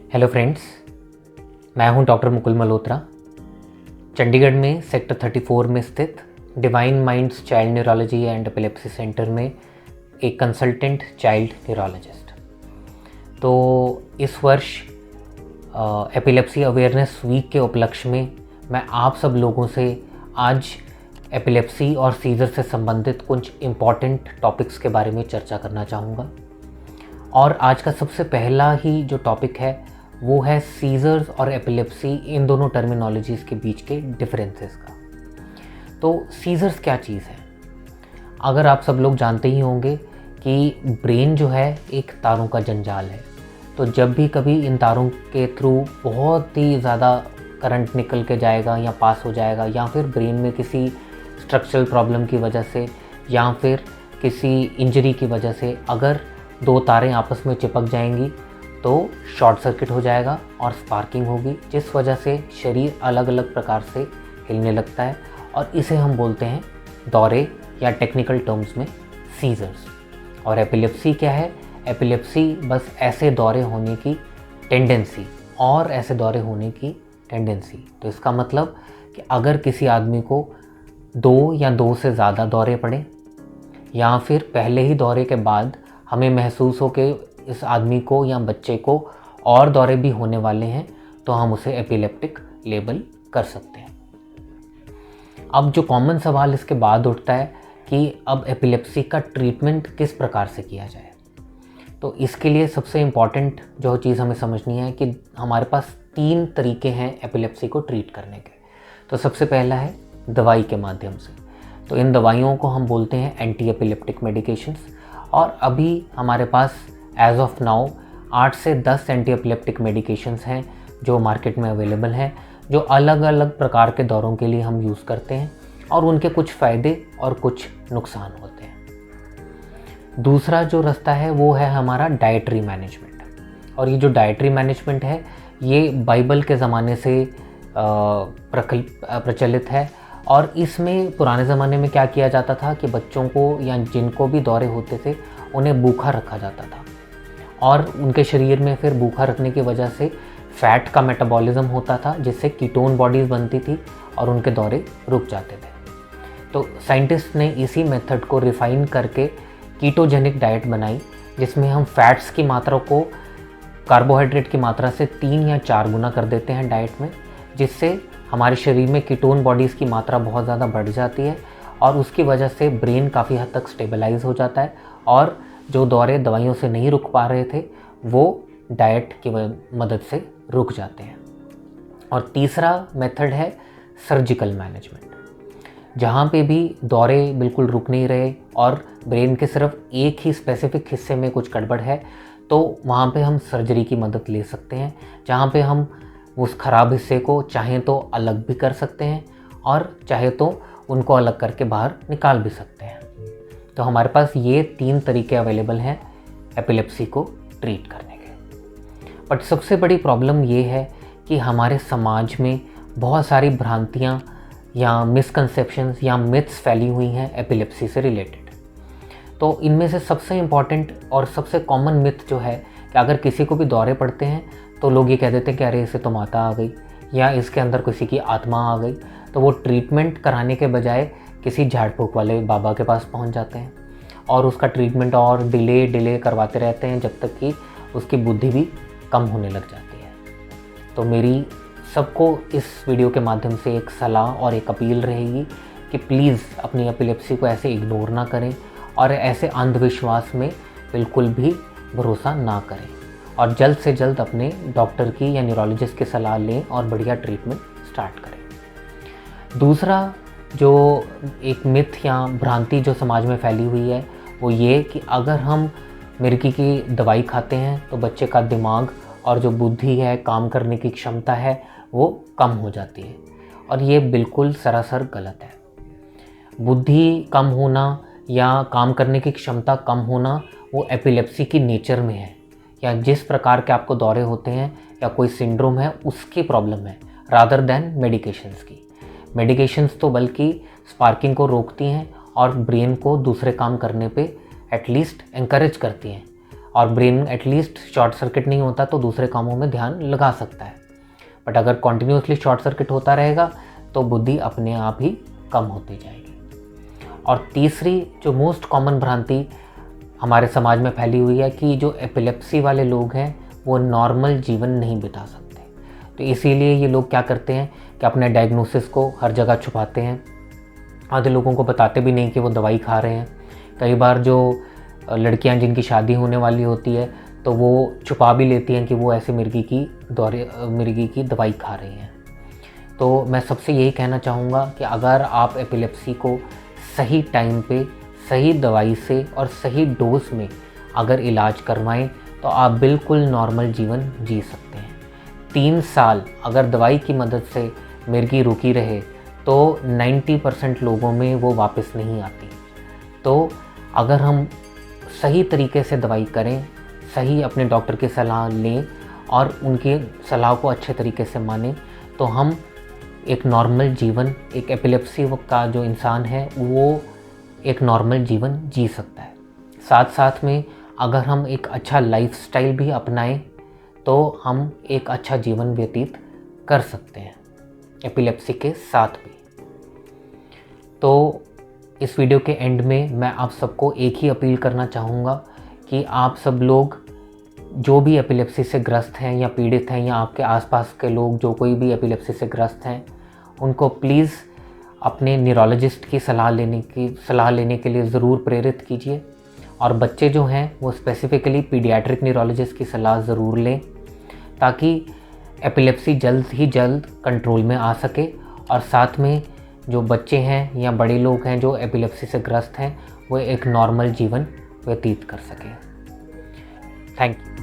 Hello friends, मैं हूं doctor Mukul Malhotra. Chandigarh में सेक्टर 34 में स्थित divine minds child neurology and epilepsy centre में एक कंसल्टेंट चाइल्ड न्यूरोलॉजिस्ट। तो इस वर्ष एपिलेप्सी अवेयरनेस वीक के उपलक्ष्य में मैं आप सब लोगों से आज एपिलेप्सी और सीजर से संबंधित कुछ इम्पॉर्टेंट टॉपिक्स के बारे में चर्चा करना चाहूँगा। और आज का सबसे पहला ही जो टॉपिक है वो है सीजर्स और एपिलेप्सी, इन दोनों टर्मिनोलॉजीज़ के बीच के डिफरेंसेस का। तो सीजर्स क्या चीज़ है? अगर आप सब लोग जानते ही होंगे कि ब्रेन जो है एक तारों का जंजाल है। तो जब भी कभी इन तारों के थ्रू बहुत ही ज़्यादा करंट निकल के जाएगा या पास हो जाएगा, या फिर ब्रेन में किसी स्ट्रक्चरल प्रॉब्लम की वजह से या फिर किसी इंजरी की वजह से अगर दो तारें आपस में चिपक जाएंगी तो शॉर्ट सर्किट हो जाएगा और स्पार्किंग होगी, जिस वजह से शरीर अलग अलग प्रकार से हिलने लगता है और इसे हम बोलते हैं दौरे या टेक्निकल टर्म्स में सीजर्स। और एपिलेप्सी क्या है? एपिलेप्सी बस ऐसे दौरे होने की टेंडेंसी और ऐसे दौरे होने की टेंडेंसी। तो इसका मतलब कि अगर किसी आदमी को दो या दो से ज़्यादा दौरे पड़े या फिर पहले ही दौरे के बाद हमें महसूस हो कि इस आदमी को या बच्चे को और दौरे भी होने वाले हैं, तो हम उसे एपिलेप्टिक लेबल कर सकते हैं। अब जो कॉमन सवाल इसके बाद उठता है कि अब एपिलेप्सी का ट्रीटमेंट किस प्रकार से किया जाए। तो इसके लिए सबसे इम्पॉर्टेंट जो चीज़ हमें समझनी है कि हमारे पास 3 तरीके हैं एपिलेप्सी को ट्रीट करने के। तो सबसे पहला है दवाई के माध्यम से। तो इन दवाइयों को हम बोलते हैं एंटी एपिलेप्टिक मेडिकेशंस। और अभी हमारे पास एज ऑफ नाउ 8 से 10 एंटी एपिलेप्टिक मेडिकेशंस हैं जो मार्केट में अवेलेबल हैं, जो अलग अलग प्रकार के दौरों के लिए हम यूज़ करते हैं और उनके कुछ फ़ायदे और कुछ नुकसान होते हैं। दूसरा जो रास्ता है वो है हमारा डाइटरी मैनेजमेंट। और ये जो डाइटरी मैनेजमेंट है ये बाइबल के ज़माने से प्रचलित है। और इसमें पुराने ज़माने में क्या किया जाता था कि बच्चों को या जिनको भी दौरे होते थे उन्हें भूखा रखा जाता था, और उनके शरीर में फिर भूखा रखने की वजह से फ़ैट का मेटाबॉलिज्म होता था, जिससे कीटोन बॉडीज़ बनती थी और उनके दौरे रुक जाते थे। तो साइंटिस्ट ने इसी मेथड को रिफ़ाइन करके कीटोजेनिक डाइट बनाई, जिसमें हम फैट्स की मात्रा को कार्बोहाइड्रेट की मात्रा से 3 या 4 गुना कर देते हैं डाइट में, जिससे हमारे शरीर में कीटोन बॉडीज़ की मात्रा बहुत ज़्यादा बढ़ जाती है और उसकी वजह से ब्रेन काफ़ी हद तक स्टेबलाइज हो जाता है और जो दौरे दवाइयों से नहीं रुक पा रहे थे वो डाइट की मदद से रुक जाते हैं। और तीसरा मेथड है सर्जिकल मैनेजमेंट, जहाँ पे भी दौरे बिल्कुल रुक नहीं रहे और ब्रेन के सिर्फ एक ही स्पेसिफिक हिस्से में कुछ गड़बड़ है, तो वहाँ पे हम सर्जरी की मदद ले सकते हैं, जहाँ पे हम उस ख़राब हिस्से को चाहें तो अलग भी कर सकते हैं और चाहे तो उनको अलग करके बाहर निकाल भी सकते हैं। तो हमारे पास ये 3 तरीके अवेलेबल हैं एपिलेप्सी को ट्रीट करने के। बट सबसे बड़ी प्रॉब्लम ये है कि हमारे समाज में बहुत सारी भ्रांतियाँ या मिसकंसेप्शंस या मिथ्स फैली हुई हैं एपिलेप्सी से रिलेटेड। तो इनमें से सबसे इम्पॉर्टेंट और सबसे कॉमन मिथ जो है कि अगर किसी को भी दौरे पड़ते हैं तो लोग ये कह देते हैं कि अरे इसे तो माता आ गई या इसके अंदर किसी की आत्मा आ गई। तो वो ट्रीटमेंट कराने के बजाय किसी झाड़ फूक वाले बाबा के पास पहुंच जाते हैं और उसका ट्रीटमेंट और डिले करवाते रहते हैं जब तक कि उसकी बुद्धि भी कम होने लग जाती है। तो मेरी सबको इस वीडियो के माध्यम से एक सलाह और एक अपील रहेगी कि प्लीज़ अपनी एपिलेप्सी को ऐसे इग्नोर ना करें और ऐसे अंधविश्वास में बिल्कुल भी भरोसा ना करें और जल्द से जल्द अपने डॉक्टर की या न्यूरोलॉजिस्ट की सलाह लें और बढ़िया ट्रीटमेंट स्टार्ट करें। दूसरा जो एक मिथ या भ्रांति जो समाज में फैली हुई है वो ये कि अगर हम मिर्गी की दवाई खाते हैं तो बच्चे का दिमाग और जो बुद्धि है, काम करने की क्षमता है, वो कम हो जाती है। और ये बिल्कुल सरासर गलत है। बुद्धि कम होना या काम करने की क्षमता कम होना वो एपिलेप्सी की नेचर में है, या जिस प्रकार के आपको दौरे होते हैं या कोई सिंड्रोम है उसकी प्रॉब्लम है, रादर दैन मेडिकेशंस की। मेडिकेशंस तो बल्कि स्पार्किंग को रोकती हैं और ब्रेन को दूसरे काम करने पे एटलीस्ट एनकरेज करती हैं। और ब्रेन एटलीस्ट शॉर्ट सर्किट नहीं होता तो दूसरे कामों में ध्यान लगा सकता है। बट अगर कॉन्टिन्यूसली शॉर्ट सर्किट होता रहेगा तो बुद्धि अपने आप ही कम होती जाएगी। और तीसरी जो मोस्ट कॉमन भ्रांति हमारे समाज में फैली हुई है कि जो एपिलेप्सी वाले लोग हैं वो नॉर्मल जीवन नहीं बिता सकते। तो इसीलिए ये लोग क्या करते हैं कि अपने डायग्नोसिस को हर जगह छुपाते हैं। आधे लोगों को बताते भी नहीं कि वो दवाई खा रहे हैं। कई बार जो लड़कियां जिनकी शादी होने वाली होती है तो वो छुपा भी लेती हैं कि वो ऐसे मिर्गी की दवाई खा रही हैं। तो मैं सबसे यही कहना चाहूँगा कि अगर आप एपिलेप्सी को सही टाइम पे सही दवाई से और सही डोज में अगर इलाज करवाएं तो आप बिल्कुल नॉर्मल जीवन जी सकते हैं। 3 साल अगर दवाई की मदद से मिर्गी रुकी रहे तो 90% लोगों में वो वापस नहीं आती। तो अगर हम सही तरीके से दवाई करें, सही अपने डॉक्टर की सलाह लें और उनकी सलाह को अच्छे तरीके से मानें तो हम एक नॉर्मल जीवन, एक एपिलेप्सी का जो इंसान है वो एक नॉर्मल जीवन जी सकता है। साथ साथ में अगर हम एक अच्छा लाइफस्टाइल भी अपनाएं तो हम एक अच्छा जीवन व्यतीत कर सकते हैं एपिलेप्सी के साथ भी। तो इस वीडियो के एंड में मैं आप सबको एक ही अपील करना चाहूँगा कि आप सब लोग जो भी एपिलेप्सी से ग्रस्त हैं या पीड़ित हैं या आपके आसपास के लोग जो कोई भी एपिलेप्सी से ग्रस्त हैं उनको प्लीज़ अपने न्यूरोलॉजिस्ट की सलाह लेने के लिए ज़रूर प्रेरित कीजिए। और बच्चे जो हैं वो स्पेसिफ़िकली पीडियाट्रिक न्यूरोलॉजिस्ट की सलाह ज़रूर लें ताकि एपिलेप्सी जल्द ही जल्द कंट्रोल में आ सके और साथ में जो बच्चे हैं या बड़े लोग हैं जो एपिलेप्सी से ग्रस्त हैं वो एक नॉर्मल जीवन व्यतीत कर सकें। Thank you.